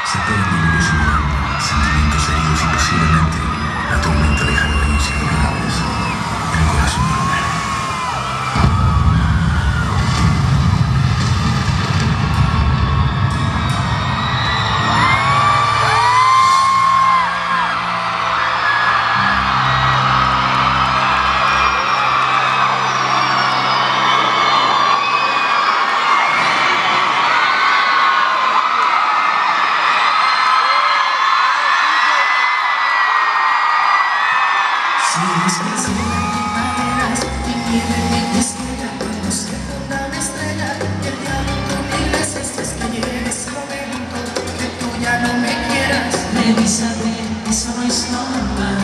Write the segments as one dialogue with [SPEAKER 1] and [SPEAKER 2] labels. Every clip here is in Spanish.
[SPEAKER 1] Se pueden vivir simulando sentimientos heridos y posiblemente la tormenta dejará de irse de verdades en el corazón del hombre.
[SPEAKER 2] Si es que maneras y nieve mi estrella cuando se funda una estrella y el diablo tú mil veces es que llegue ese momento que tú ya no me quieras. Revísate, eso no es normal.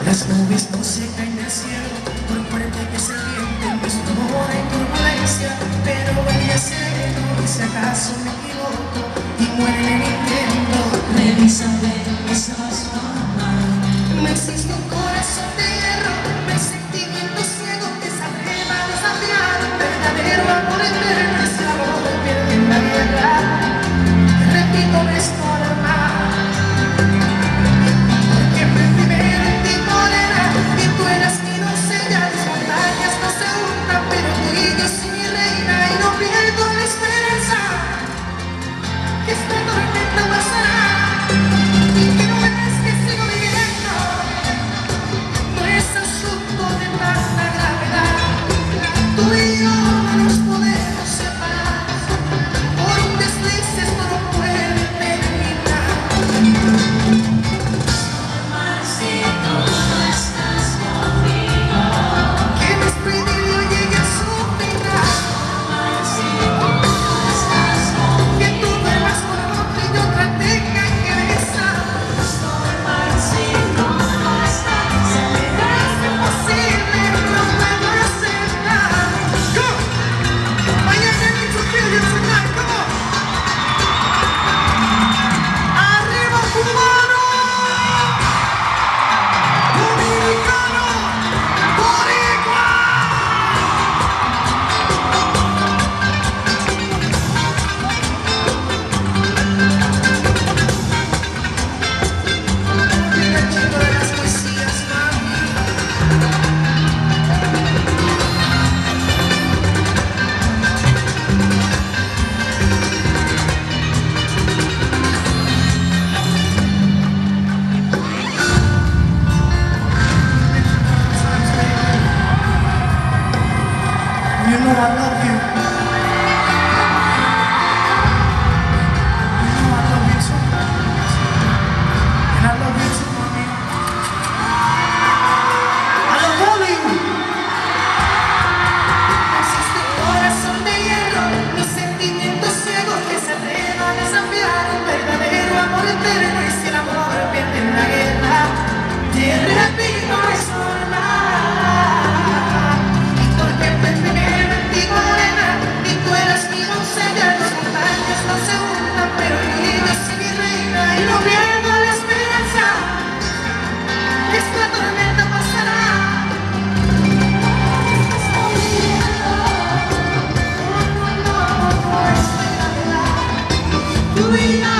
[SPEAKER 2] Las nubes no se caen del cielo por fuerte que se viente, nuestro amor hay turbulencia, pero vaya sereno y si acaso me equivoco y muere el intento. Revísate, eso no es normal. No existe un corazón de hierro, no hay sentimiento ciego que se atreva a desafiar un verdadero amor eterno. Ese amor pierde en la guerra, repito, no es normal. Porque fue primero en ti morena y tú eras mi doncella. Las montañas no se hundan, pero tú y yo sí mi reina, y no pierdo la esperanza que esta tormenta pasará. You know I love you. You know I love you too. And I love you too, mommy. I love all of you. Existe un corazón de hierro, mis sentimientos ciegos que se atrevan a desafiar un verdadero amor eterno. Y si el amor pierde en la guerra, te repito, es normal. We are